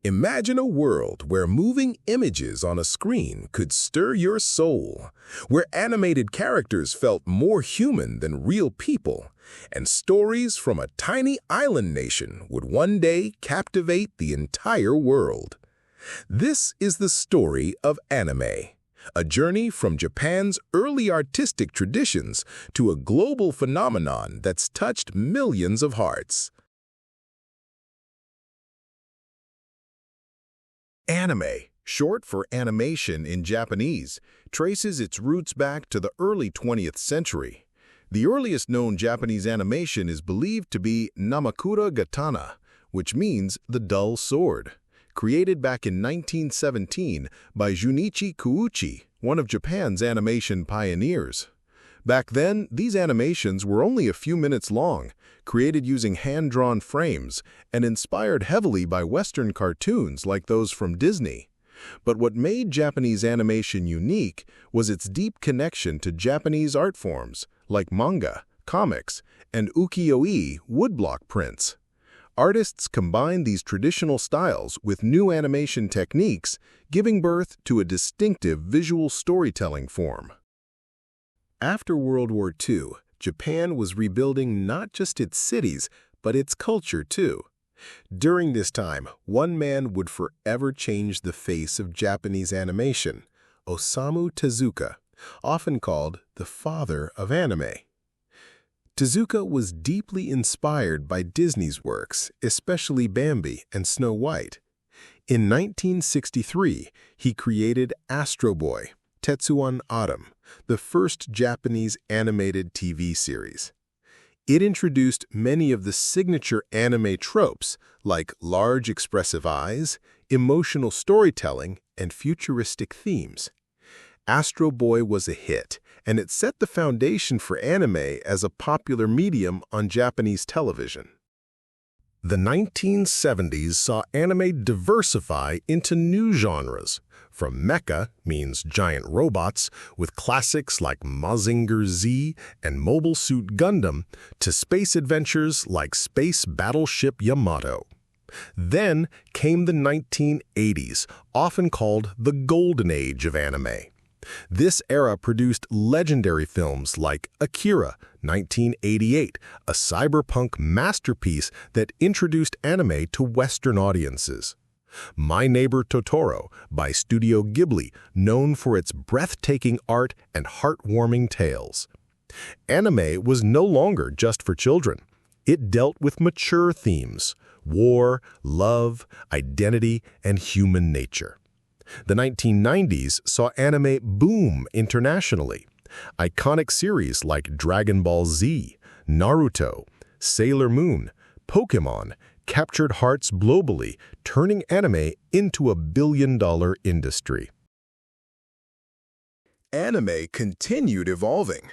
Imagine a world where moving images on a screen could stir your soul, where animated characters felt more human than real people, and stories from a tiny island nation would one day captivate the entire world. This is the story of anime, a journey from Japan's early artistic traditions to a global phenomenon that's touched millions of hearts. Anime, short for animation in Japanese, traces its roots back to the early 20th century. The earliest known Japanese animation is believed to be Namakura Gatana, which means the dull sword, created back in 1917 by Junichi Kuuchi, one of Japan's animation pioneers. Back then, these animations were only a few minutes long, created using hand-drawn frames, and inspired heavily by Western cartoons like those from Disney. But what made Japanese animation unique was its deep connection to Japanese art forms, like manga, comics, and ukiyo-e woodblock prints. Artists combined these traditional styles with new animation techniques, giving birth to a distinctive visual storytelling form. After World War II, Japan was rebuilding not just its cities, but its culture too. During this time, one man would forever change the face of Japanese animation, Osamu Tezuka, often called the father of anime. Tezuka was deeply inspired by Disney's works, especially Bambi and Snow White. In 1963, he created Astro Boy, Tetsuwan Autumn, the first Japanese animated TV series. It introduced many of the signature anime tropes like large expressive eyes, emotional storytelling, and futuristic themes. Astro Boy was a hit, and it set the foundation for anime as a popular medium on Japanese television. The 1970s saw anime diversify into new genres, from mecha, means giant robots, with classics like Mazinger Z and Mobile Suit Gundam, to space adventures like Space Battleship Yamato. Then came the 1980s, often called the Golden Age of anime. This era produced legendary films like Akira, 1988, a cyberpunk masterpiece that introduced anime to Western audiences. My Neighbor Totoro by Studio Ghibli, known for its breathtaking art and heartwarming tales. Anime was no longer just for children. It dealt with mature themes: war, love, identity, and human nature. The 1990s saw anime boom internationally. Iconic series like Dragon Ball Z, Naruto, Sailor Moon, Pokémon captured hearts globally, turning anime into a billion-dollar industry. Anime continued evolving.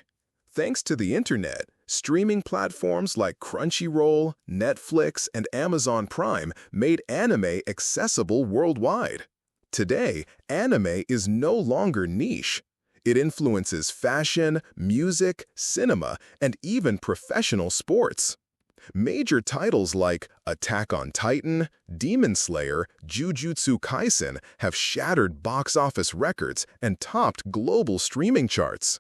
Thanks to the internet, streaming platforms like Crunchyroll, Netflix, and Amazon Prime made anime accessible worldwide. Today, anime is no longer niche. It influences fashion, music, cinema, and even professional sports. Major titles like Attack on Titan, Demon Slayer, Jujutsu Kaisen have shattered box office records and topped global streaming charts.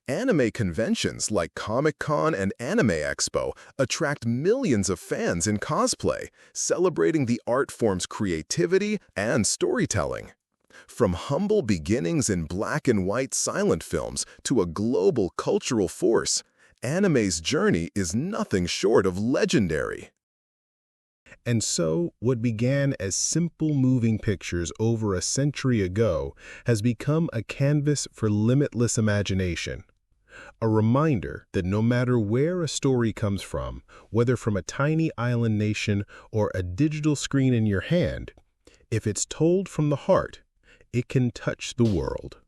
Anime conventions like Comic-Con and Anime Expo attract millions of fans in cosplay, celebrating the art form's creativity and storytelling. From humble beginnings in black and white silent films to a global cultural force, anime's journey is nothing short of legendary. And so, what began as simple moving pictures over a century ago has become a canvas for limitless imagination. A reminder that no matter where a story comes from, whether from a tiny island nation or a digital screen in your hand, if it's told from the heart, it can touch the world.